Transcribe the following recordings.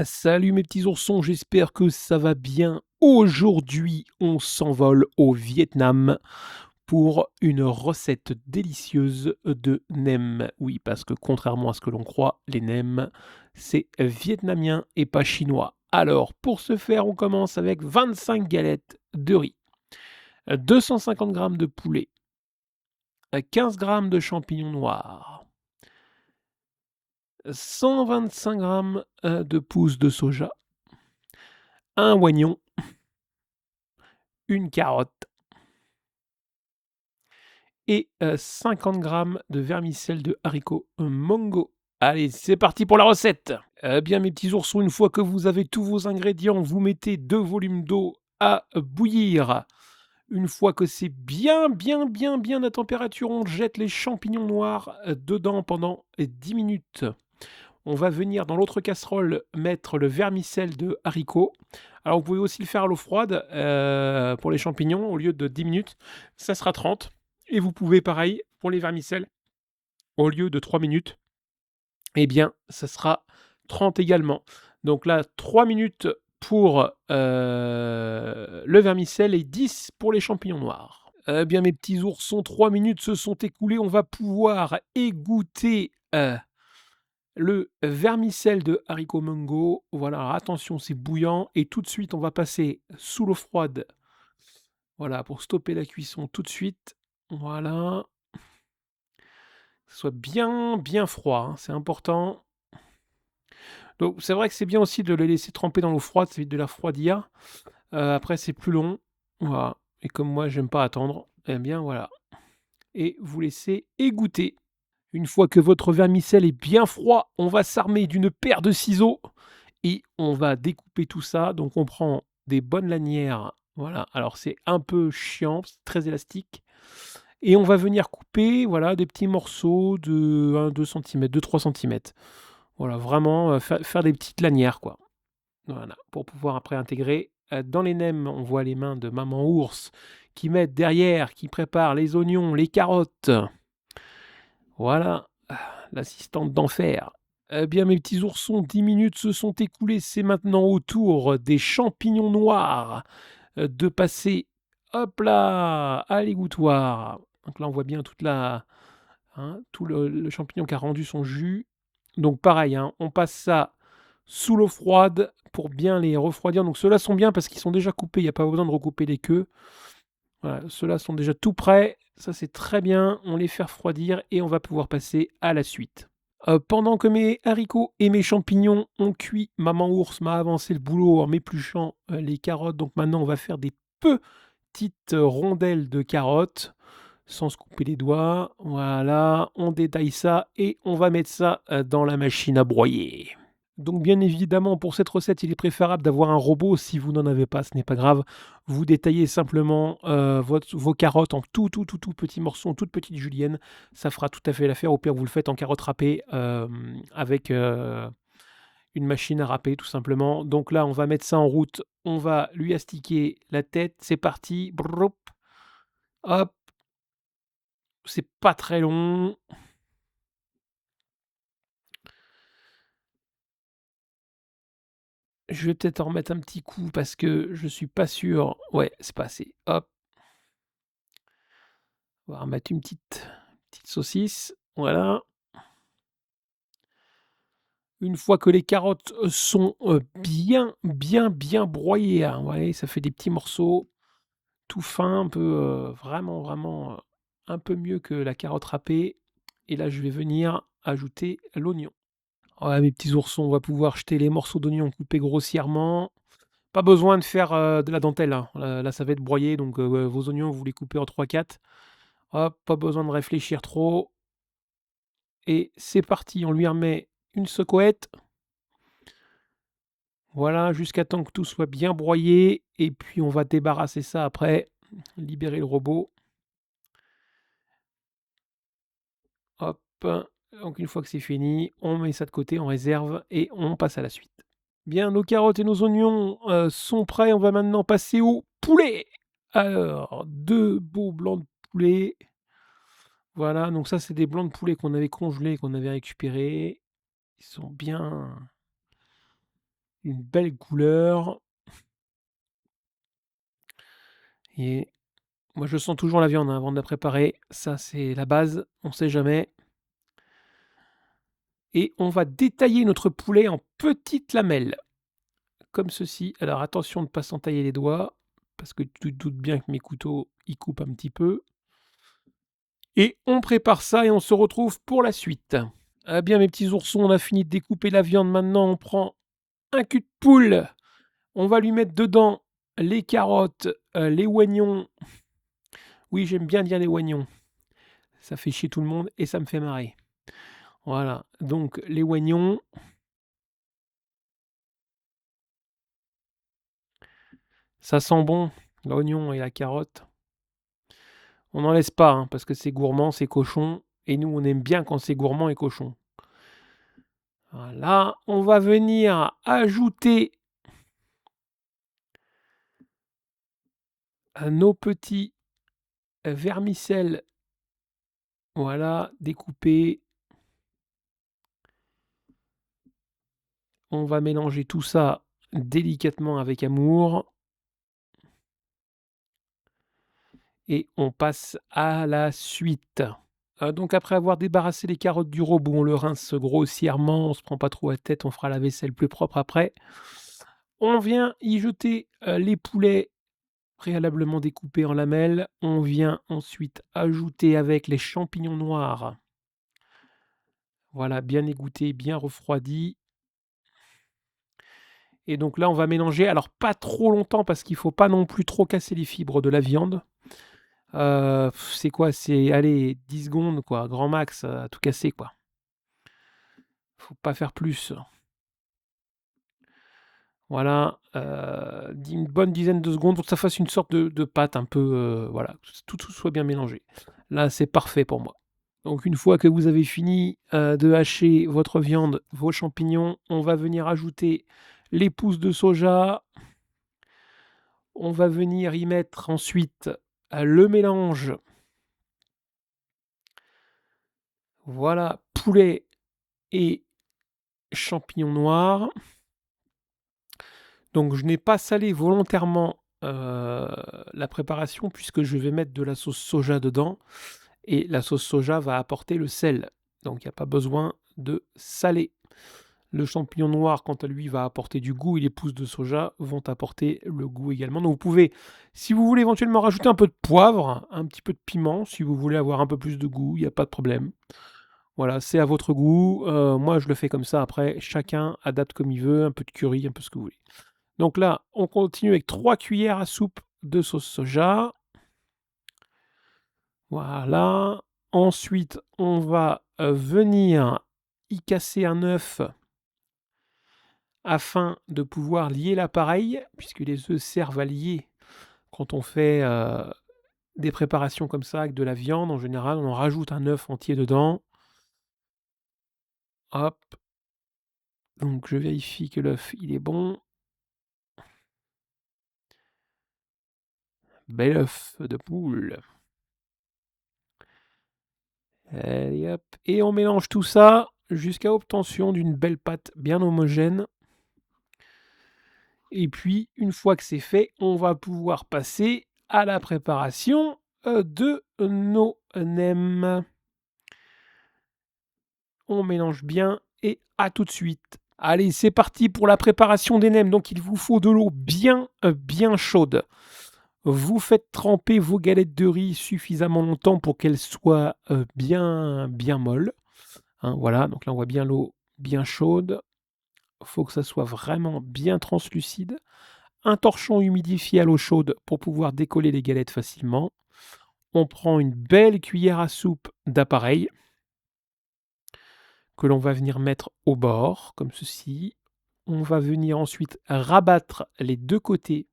Salut mes petits oursons, j'espère que ça va bien. Aujourd'hui, on s'envole au Vietnam pour une recette délicieuse de nem. Oui, parce que contrairement à ce que l'on croit, les nems, c'est vietnamien et pas chinois. Alors, pour ce faire, on commence avec 25 galettes de riz, 250 grammes de poulet, 15 grammes de champignons noirs, 125 grammes de pousses de soja, un oignon, une carotte et 50 grammes de vermicelle de haricots mongo. Allez, c'est parti pour la recette. Bien mes petits oursons, une fois que vous avez tous vos ingrédients, vous mettez 2 volumes d'eau à bouillir. Une fois que c'est bien à température, on jette les champignons noirs dedans pendant 10 minutes. On va venir dans l'autre casserole mettre le vermicelle de haricots. Alors vous pouvez aussi le faire à l'eau froide pour les champignons, au lieu de 10 minutes, ça sera 30. Et vous pouvez pareil pour les vermicelles, au lieu de 3 minutes, eh bien ça sera 30 également. Donc là, 3 minutes pour le vermicelle et 10 pour les champignons noirs. Bien mes petits oursons, 3 minutes se sont écoulées, on va pouvoir égoutter le vermicelle de haricots mongo. Voilà, alors attention, c'est bouillant et tout de suite, on va passer sous l'eau froide. Voilà, pour stopper la cuisson tout de suite. Voilà. Que ce soit bien froid, hein, c'est important. Donc c'est vrai que c'est bien aussi de les laisser tremper dans l'eau froide, ça évite de la refroidir. Après, c'est plus long. Voilà. Et comme moi, j'aime pas attendre, eh bien voilà. Et vous laissez égoutter. Une fois que votre vermicelle est bien froid, on va s'armer d'une paire de ciseaux et on va découper tout ça. Donc on prend des bonnes lanières. Voilà, alors c'est un peu chiant, c'est très élastique. Et on va venir couper voilà, des petits morceaux de 1-2 cm, 2-3 cm. Voilà, vraiment faire des petites lanières, quoi. Voilà, pour pouvoir après intégrer dans les nems. On voit les mains de maman ours qui mettent derrière, qui préparent les oignons, les carottes. Voilà, l'assistante d'enfer. Eh bien, mes petits oursons, 10 minutes se sont écoulées. C'est maintenant au tour des champignons noirs de passer, hop là, à l'égouttoir. Donc là, on voit bien toute la, hein, tout le champignon qui a rendu son jus. Donc pareil, hein, on passe ça sous l'eau froide pour bien les refroidir. Donc ceux-là sont bien parce qu'ils sont déjà coupés, il n'y a pas besoin de recouper les queues. Voilà, ceux-là sont déjà tout prêts, ça c'est très bien, on les fait refroidir et on va pouvoir passer à la suite. Pendant que mes haricots et mes champignons ont cuit, maman ours m'a avancé le boulot en m'épluchant les carottes. Donc maintenant on va faire des petites rondelles de carottes sans se couper les doigts. Voilà, on détaille ça et on va mettre ça dans la machine à broyer. Donc bien évidemment, pour cette recette, il est préférable d'avoir un robot. Si vous n'en avez pas, ce n'est pas grave. Vous détaillez simplement vos carottes en tout petits morceaux, en toutes petites juliennes. Ça fera tout à fait l'affaire. Au pire, vous le faites en carottes râpées avec une machine à râper, tout simplement. Donc là, on va mettre ça en route. On va lui astiquer la tête. C'est parti. Broup. Hop. C'est pas très long. Je vais peut-être en remettre un petit coup parce que je suis pas sûr. Ouais, c'est pas assez. Hop. On va remettre une petite saucisse. Voilà. Une fois que les carottes sont bien broyées, hein, vous voyez, ça fait des petits morceaux tout fins, un peu vraiment un peu mieux que la carotte râpée. Et là, je vais venir ajouter l'oignon. Ouais, mes petits oursons, on va pouvoir jeter les morceaux d'oignon coupés grossièrement. Pas besoin de faire de la dentelle, hein. Là, ça va être broyé, donc vos oignons, vous les coupez en 3-4. Hop, pas besoin de réfléchir trop. Et c'est parti, on lui remet une secouette. Voilà, jusqu'à temps que tout soit bien broyé. Et puis on va débarrasser ça après, libérer le robot. Hop. Donc une fois que c'est fini, on met ça de côté, on réserve et on passe à la suite. Bien, nos carottes et nos oignons sont prêts. On va maintenant passer au poulet. Alors, 2 beaux blancs de poulet. Voilà, donc ça c'est des blancs de poulet qu'on avait congelés, qu'on avait récupérés. Ils sont bien Une belle couleur. Et moi, je sens toujours la viande, hein, avant de la préparer. Ça, c'est la base, on sait jamais. Et on va détailler notre poulet en petites lamelles, comme ceci. Alors attention de ne pas s'entailler les doigts, parce que tu te doutes bien que mes couteaux, ils coupent un petit peu. Et on prépare ça et on se retrouve pour la suite. Ah bien mes petits oursons, on a fini de découper la viande. Maintenant, on prend un cul de poule. On va lui mettre dedans les carottes, les oignons. Oui, j'aime bien dire les oignons. Ça fait chier tout le monde et ça me fait marrer. Voilà, donc les oignons. Ça sent bon, l'oignon et la carotte. On n'en laisse pas, hein, parce que c'est gourmand, c'est cochon. Et nous, on aime bien quand c'est gourmand et cochon. Voilà, on va venir ajouter nos petits vermicelles. Voilà, découpés. On va mélanger tout ça délicatement avec amour. Et on passe à la suite. Donc après avoir débarrassé les carottes du robot, on le rince grossièrement, on se prend pas trop la tête, on fera la vaisselle plus propre après. On vient y jeter les poulets préalablement découpés en lamelles. On vient ensuite ajouter avec les champignons noirs. Voilà, bien égouttés, bien refroidis. Et donc là, on va mélanger. Alors pas trop longtemps parce qu'il faut pas non plus trop casser les fibres de la viande. C'est quoi? C'est, allez, 10 secondes, quoi, grand max, à tout casser, quoi. Faut pas faire plus. Voilà, une bonne dizaine de secondes pour que ça fasse une sorte de pâte un peu, voilà, que tout soit bien mélangé. Là, c'est parfait pour moi. Donc une fois que vous avez fini, de hacher votre viande, vos champignons, on va venir ajouter les pousses de soja. On va venir y mettre ensuite, le mélange. Voilà, poulet et champignons noirs. Donc je n'ai pas salé volontairement, la préparation puisque je vais mettre de la sauce soja dedans et la sauce soja va apporter le sel. Donc il n'y a pas besoin de saler. Le champignon noir, quant à lui, va apporter du goût et les pousses de soja vont apporter le goût également. Donc vous pouvez, si vous voulez éventuellement rajouter un peu de poivre, un petit peu de piment, si vous voulez avoir un peu plus de goût, il n'y a pas de problème. Voilà, c'est à votre goût. Moi, je le fais comme ça. Après, chacun adapte comme il veut, un peu de curry, un peu ce que vous voulez. Donc là, on continue avec 3 cuillères à soupe de sauce soja. Voilà. Ensuite, on va venir y casser un œuf afin de pouvoir lier l'appareil, puisque les œufs servent à lier quand on fait des préparations comme ça avec de la viande. En général, on en rajoute un œuf entier dedans. Hop. Donc je vérifie que l'œuf, il est bon. Bel œuf de poule. Allez hop. Et on mélange tout ça jusqu'à obtention d'une belle pâte bien homogène. Et puis, une fois que c'est fait, on va pouvoir passer à la préparation de nos nems. On mélange bien et à tout de suite. Allez, c'est parti pour la préparation des nems. Donc, il vous faut de l'eau bien chaude. Vous faites tremper vos galettes de riz suffisamment longtemps pour qu'elles soient bien molles. Hein, voilà, donc là on voit bien l'eau bien chaude. Il faut que ça soit vraiment bien translucide. Un torchon humidifié à l'eau chaude pour pouvoir décoller les galettes facilement. On prend une belle cuillère à soupe d'appareil que l'on va venir mettre au bord, comme ceci. On va venir ensuite rabattre les deux côtés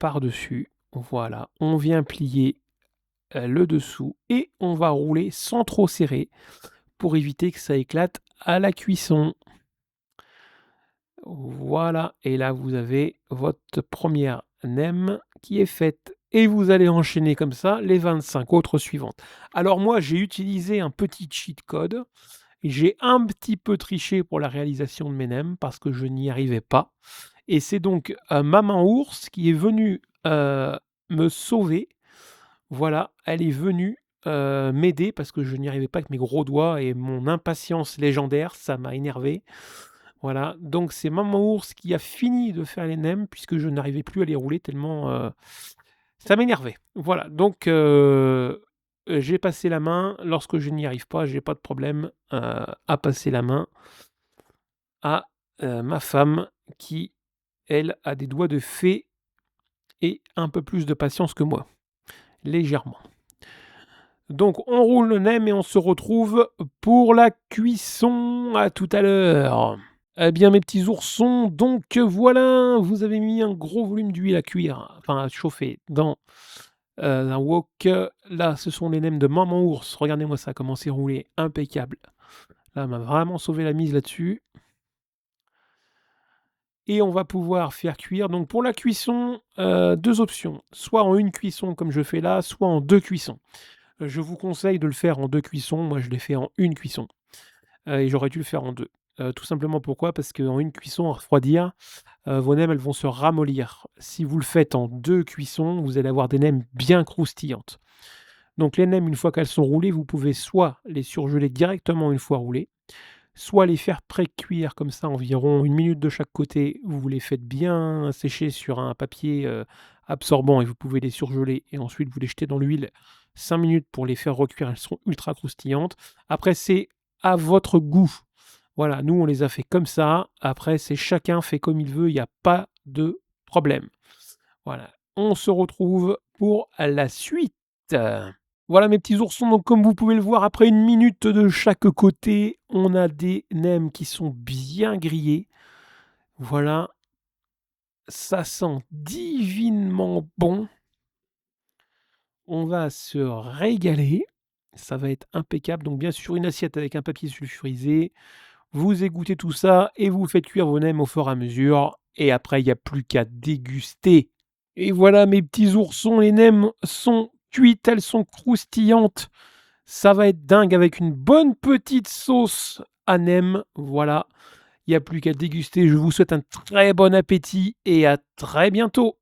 par-dessus. Voilà, on vient plier le dessous et on va rouler sans trop serrer pour éviter que ça éclate à la cuisson. Voilà, et là vous avez votre première nem qui est faite et vous allez enchaîner comme ça les 25 autres suivantes. Alors moi j'ai utilisé un petit cheat code J'ai un petit peu triché pour la réalisation de mes nems parce que je n'y arrivais pas et c'est donc, maman ours qui est venue, me sauver. Voilà, elle est venue, m'aider parce que je n'y arrivais pas avec mes gros doigts et mon impatience légendaire, ça m'a énervé. Voilà, donc c'est maman ours qui a fini de faire les nems puisque je n'arrivais plus à les rouler tellement, ça m'énervait. Voilà, donc j'ai passé la main. Lorsque je n'y arrive pas, j'ai pas de problème, à passer la main à, ma femme qui, elle, a des doigts de fée et un peu plus de patience que moi, légèrement. Donc on roule le nem et on se retrouve pour la cuisson. À tout à l'heure. Eh bien mes petits oursons, donc voilà, vous avez mis un gros volume d'huile à cuire, enfin à chauffer dans, un wok. Là, ce sont les nems de maman ours. Regardez-moi ça, comment c'est roulé, impeccable. Là, on m'a vraiment sauvé la mise là-dessus. Et on va pouvoir faire cuire. Donc pour la cuisson, 2 options, soit en une cuisson comme je fais là, soit en 2 cuissons. Je vous conseille de le faire en 2 cuissons. Moi, je l'ai fait en une cuisson, et j'aurais dû le faire en 2. Tout simplement pourquoi? Parce qu'en une cuisson, à refroidir, vos nems, elles vont se ramollir. Si vous le faites en 2 cuissons, vous allez avoir des nems bien croustillantes. Donc les nems, une fois qu'elles sont roulées, vous pouvez soit les surgeler directement une fois roulées, soit les faire pré-cuire comme ça, environ 1 minute de chaque côté. Vous les faites bien sécher sur un papier, absorbant et vous pouvez les surgeler et ensuite vous les jetez dans l'huile 5 minutes pour les faire recuire. Elles sont ultra croustillantes. Après, c'est à votre goût. Voilà, nous, on les a fait comme ça. Après, c'est chacun fait comme il veut, il n'y a pas de problème. Voilà, on se retrouve pour la suite. Voilà mes petits oursons, donc comme vous pouvez le voir, après 1 minute de chaque côté, on a des nems qui sont bien grillés. Voilà, ça sent divinement bon. On va se régaler, ça va être impeccable. Donc bien sûr, une assiette avec un papier sulfurisé. Vous égouttez tout ça et vous faites cuire vos nems au fur et à mesure. Et après, il n'y a plus qu'à déguster. Et voilà mes petits oursons, les nems sont cuites, elles sont croustillantes. Ça va être dingue avec une bonne petite sauce à nem. Voilà, il n'y a plus qu'à déguster. Je vous souhaite un très bon appétit et à très bientôt.